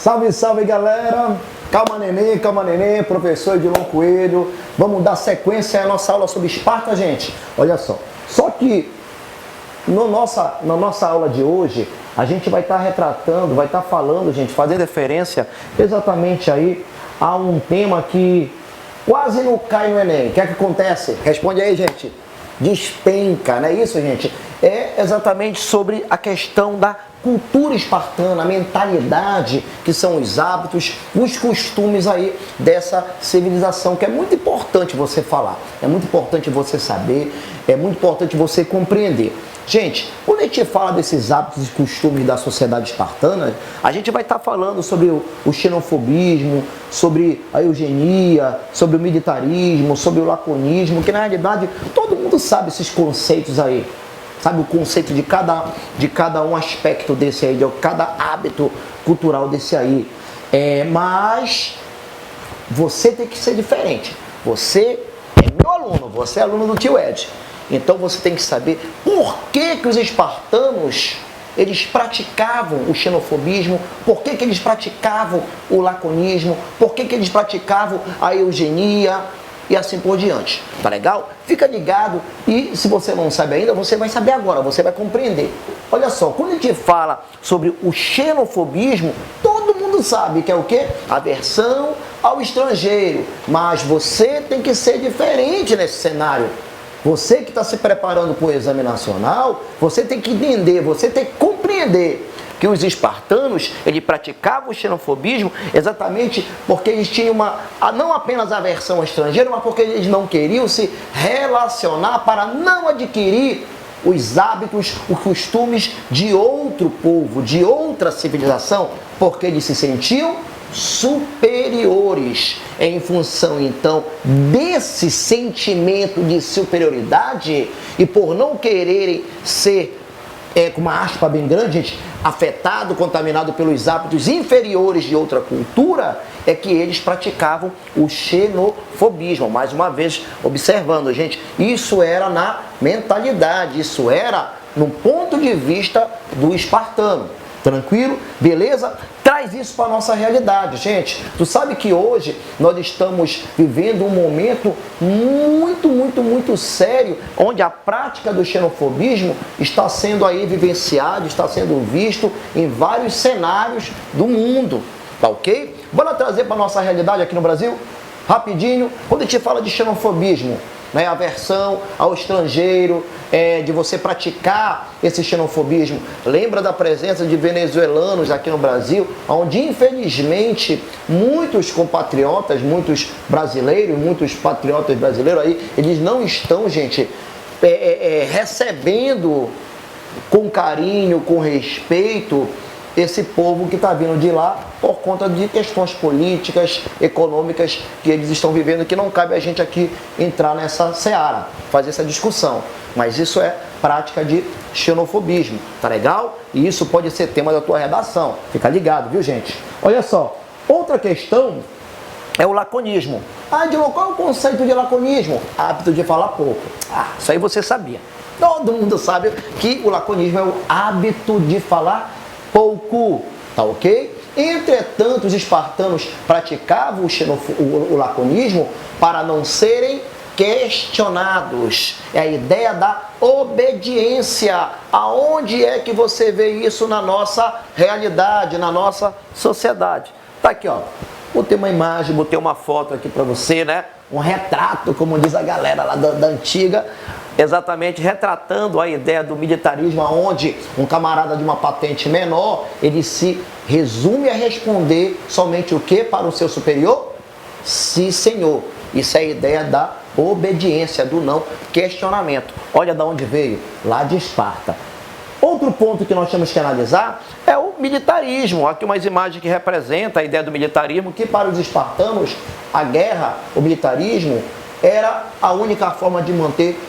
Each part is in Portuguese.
Salve, salve, galera! Calma, neném, professor Edilon Coelho. Vamos dar sequência à nossa aula sobre Esparta, gente. Olha só. Só que na nossa aula de hoje, a gente vai estar retratando, vai estar falando, gente, fazendo referência exatamente aí a um tema que quase não cai no Enem. O que é que acontece? Responde aí, gente. Despenca, não é isso, gente? É exatamente sobre a questão da cultura espartana, a mentalidade, que são os hábitos, os costumes aí dessa civilização, que é muito importante você falar, é muito importante você saber, é muito importante você compreender. Gente, quando a gente fala desses hábitos e costumes da sociedade espartana, a gente vai estar falando sobre o xenofobismo, sobre a eugenia, sobre o militarismo, sobre o laconismo, que na realidade todo mundo sabe esses conceitos aí. Sabe o conceito de cada um aspecto desse aí, de cada hábito cultural desse aí. Mas você tem que ser diferente. Você é meu aluno, você é aluno do tio Ed. Então você tem que saber por que os espartanos eles praticavam o xenofobismo, por que eles praticavam o laconismo, por que eles praticavam a eugenia e assim por diante. Tá legal? Fica ligado e se você não sabe ainda, você vai saber agora, você vai compreender. Olha só, quando a gente fala sobre o xenofobismo, todo mundo sabe que é o quê? Aversão ao estrangeiro. Mas você tem que ser diferente nesse cenário. Você que está se preparando para o exame nacional, você tem que entender, você tem que compreender que os espartanos, eles praticavam o xenofobismo exatamente porque eles tinham não apenas aversão ao estrangeiro, mas porque eles não queriam se relacionar para não adquirir os hábitos, os costumes de outro povo, de outra civilização, porque eles se sentiam superiores. Em função então desse sentimento de superioridade e por não quererem ser, com uma aspa bem grande, gente, afetado, contaminado pelos hábitos inferiores de outra cultura, é que eles praticavam o xenofobismo. Mais uma vez, observando, gente, isso era na mentalidade, isso era no ponto de vista do espartano. Tranquilo? Beleza? Traz isso para a nossa realidade, gente. Tu sabe que hoje nós estamos vivendo um momento muito sério, onde a prática do xenofobismo está sendo aí vivenciado, está sendo visto em vários cenários do mundo. Tá ok? Bora trazer para a nossa realidade aqui no Brasil? Rapidinho, quando a gente fala de xenofobismo, né, aversão ao estrangeiro, de você praticar esse xenofobismo. Lembra da presença de venezuelanos aqui no Brasil, onde infelizmente muitos compatriotas, muitos brasileiros, muitos patriotas brasileiros aí, eles não estão, gente, recebendo com carinho, com respeito, esse povo que está vindo de lá por conta de questões políticas, econômicas que eles estão vivendo, que não cabe a gente aqui entrar nessa seara, fazer essa discussão. Mas isso é prática de xenofobismo, tá legal? E isso pode ser tema da tua redação. Fica ligado, viu, gente? Olha só, outra questão é o laconismo. Edilon, qual é o conceito de laconismo? Hábito de falar pouco. Isso aí você sabia. Todo mundo sabe que o laconismo é o hábito de falar pouco, tá ok? Entretanto, os espartanos praticavam o laconismo para não serem questionados. É a ideia da obediência. Aonde é que você vê isso na nossa realidade, na nossa sociedade? Tá aqui, ó. Botei uma imagem, botei uma foto aqui para você, né? Um retrato, como diz a galera lá da antiga, exatamente retratando a ideia do militarismo, onde um camarada de uma patente menor, ele se resume a responder somente o que para o seu superior? Sim, senhor. Isso é a ideia da obediência, do não questionamento. Olha de onde veio, lá de Esparta. Outro ponto que nós temos que analisar é o militarismo. Aqui umas imagens que representam a ideia do militarismo, que para os espartanos a guerra, o militarismo, era a única forma de manter,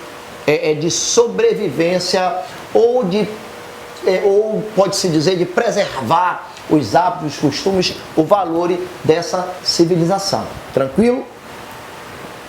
de sobrevivência ou pode-se dizer de preservar os hábitos, os costumes, o valor dessa civilização. Tranquilo?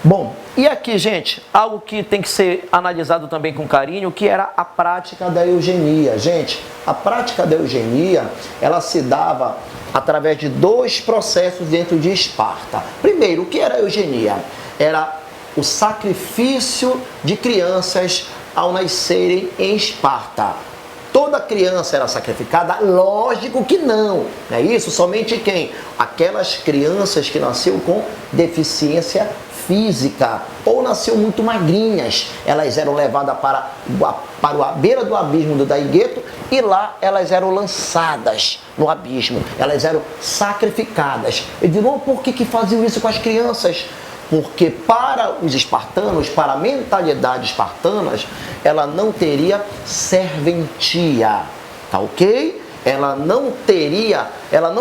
Bom, E aqui, gente, algo que tem que ser analisado também com carinho, que era a prática da eugenia. Gente, a prática da eugenia, ela se dava através de dois processos dentro de Esparta. Primeiro, o que era a eugenia? Era o sacrifício de crianças ao nascerem em Esparta. Toda criança era sacrificada? Lógico que não. Não é isso? Somente quem? Aquelas crianças que nasceram com deficiência física ou nasceu muito magrinhas, elas eram levadas para a beira do abismo do Daigueto e lá elas eram lançadas no abismo, elas eram sacrificadas. Eu digo, por que faziam isso com as crianças? Porque para os espartanos, para a mentalidade espartana, ela não teria serventia, tá ok? Ela não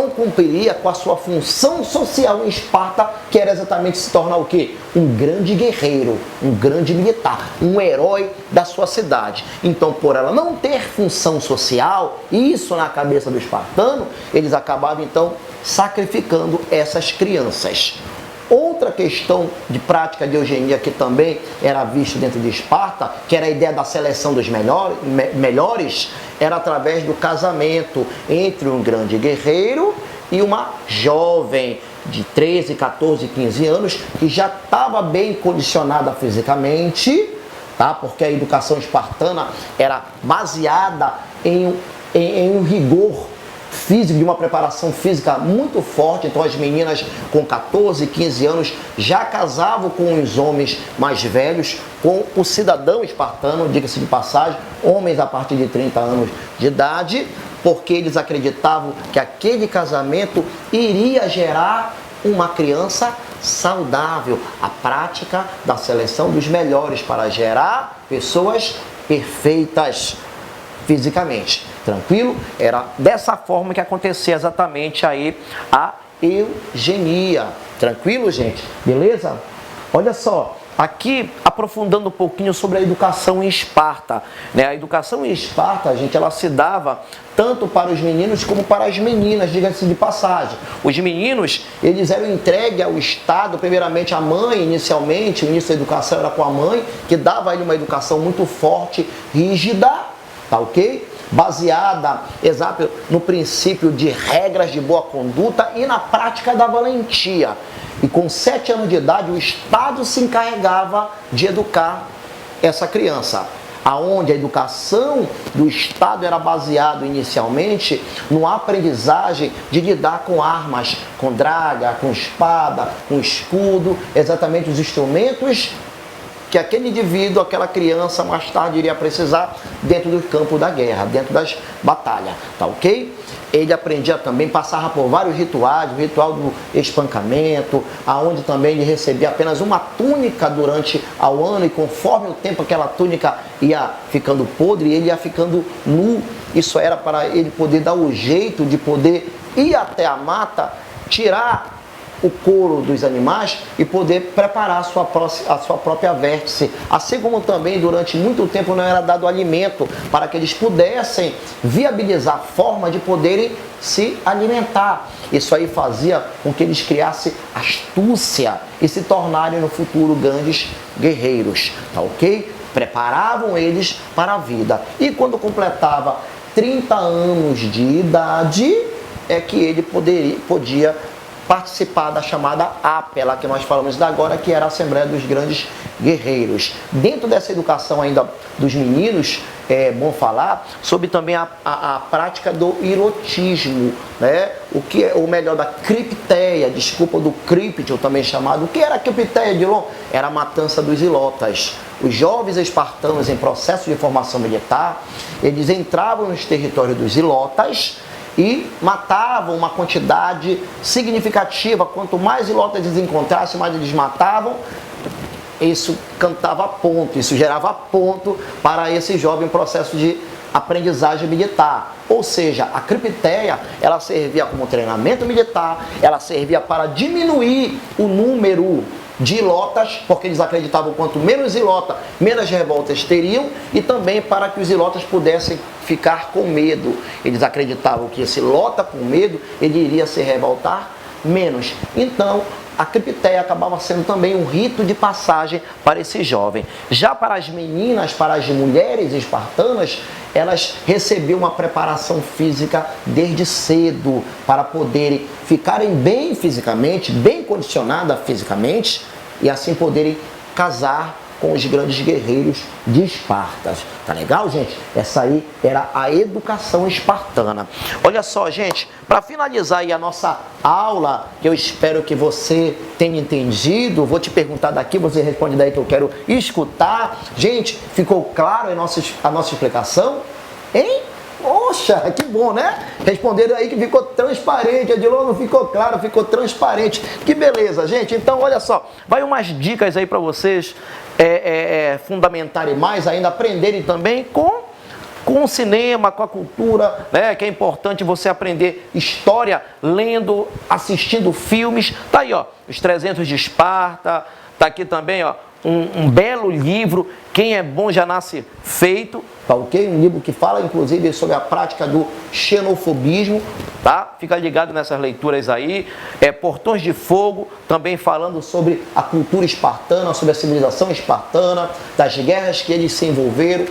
cumpriria com a sua função social em Esparta, que era exatamente se tornar o quê? Um grande guerreiro, um grande militar, um herói da sua cidade. Então, por ela não ter função social, isso na cabeça do espartano, eles acabavam então sacrificando essas crianças. Outra questão de prática de eugenia que também era vista dentro de Esparta, que era a ideia da seleção dos melhores, era através do casamento entre um grande guerreiro e uma jovem de 13, 14, 15 anos, que já estava bem condicionada fisicamente, tá? Porque a educação espartana era baseada em um rigor físico, de uma preparação física muito forte. Então as meninas com 14, 15 anos já casavam com os homens mais velhos, com o cidadão espartano, diga-se de passagem, homens a partir de 30 anos de idade, porque eles acreditavam que aquele casamento iria gerar uma criança saudável. A prática da seleção dos melhores para gerar pessoas perfeitas fisicamente. Tranquilo? Era dessa forma que acontecia exatamente aí a eugenia. Tranquilo, gente? Beleza? Olha só, aqui aprofundando um pouquinho sobre a educação em Esparta, né? A educação em Esparta, gente, ela se dava tanto para os meninos como para as meninas, diga-se de passagem. Os meninos, eles eram entregues ao Estado, primeiramente a mãe, inicialmente, o início da educação era com a mãe, que dava a ele uma educação muito forte, rígida, tá ok? Baseada exato no princípio de regras de boa conduta e na prática da valentia. E com 7 anos de idade, o Estado se encarregava de educar essa criança, aonde a educação do Estado era baseada inicialmente numa aprendizagem de lidar com armas, com draga, com espada, com escudo, exatamente os instrumentos que aquele indivíduo, aquela criança mais tarde iria precisar dentro do campo da guerra, dentro das batalhas, tá ok? Ele aprendia também, passava por vários rituais, o ritual do espancamento, aonde também ele recebia apenas uma túnica durante ao ano, e conforme o tempo aquela túnica ia ficando podre, ele ia ficando nu. Isso era para ele poder dar o jeito de poder ir até a mata, tirar o couro dos animais e poder preparar a sua própria vértice. Assim como também durante muito tempo não era dado alimento para que eles pudessem viabilizar a forma de poderem se alimentar. Isso aí fazia com que eles criassem astúcia e se tornarem no futuro grandes guerreiros, tá ok? Preparavam eles para a vida. E quando completava 30 anos de idade, é que ele podia participar da chamada APELA, que nós falamos agora, que era a Assembleia dos Grandes Guerreiros. Dentro dessa educação ainda dos meninos, é bom falar sobre também a prática do erotismo, né? O que é, ou melhor, da cripteia, desculpa, do criptio também chamado. O que era a cripteia, Dilon? Era a matança dos ilotas. Os jovens espartanos em processo de formação militar, eles entravam nos territórios dos ilotas e matavam uma quantidade significativa. Quanto mais ilotas eles encontrassem, mais eles matavam. Isso cantava ponto, isso gerava ponto para esse jovem processo de aprendizagem militar. Ou seja, a cripteia, ela servia como treinamento militar, ela servia para diminuir o número de ilotas, porque eles acreditavam que quanto menos ilota, menos revoltas teriam, e também para que os ilotas pudessem ficar com medo. Eles acreditavam que esse ilota com medo, ele iria se revoltar menos. Então, a cripteia acabava sendo também um rito de passagem para esse jovem. Já para as meninas, para as mulheres espartanas, elas recebiam uma preparação física desde cedo para poderem ficarem bem fisicamente, bem condicionadas fisicamente e assim poderem casar com os grandes guerreiros de Esparta. Tá legal, gente? Essa aí era a educação espartana. Olha só, gente, para finalizar aí a nossa aula, que eu espero que você tenha entendido, vou te perguntar daqui, você responde daí que eu quero escutar. Gente, ficou claro a nossa explicação? Hein? Poxa, que bom, né? Responderam aí que ficou transparente. Adilon, não ficou claro, ficou transparente. Que beleza, gente. Então, olha só, vai umas dicas aí para vocês fundamentarem mais ainda, aprenderem também com o cinema, com a cultura, né? Que é importante você aprender história lendo, assistindo filmes. Tá aí, ó, Os 300 de Esparta. Tá aqui também, ó, um belo livro, Quem é Bom Já Nasce Feito, tá ok? Um livro que fala, inclusive, sobre a prática do xenofobismo, tá? Fica ligado nessas leituras aí. Portões de Fogo, também falando sobre a cultura espartana, sobre a civilização espartana, das guerras que eles se envolveram,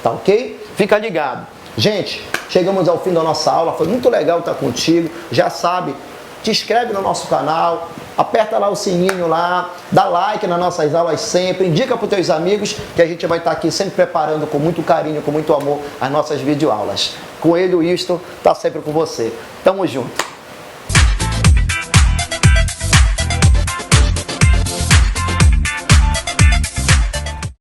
tá ok? Fica ligado. Gente, chegamos ao fim da nossa aula, foi muito legal estar contigo, já sabe, te inscreve no nosso canal, aperta lá o sininho lá, dá like nas nossas aulas sempre, indica para os teus amigos que a gente vai estar aqui sempre preparando com muito carinho, com muito amor as nossas videoaulas. Coelho Isto está sempre com você. Tamo junto.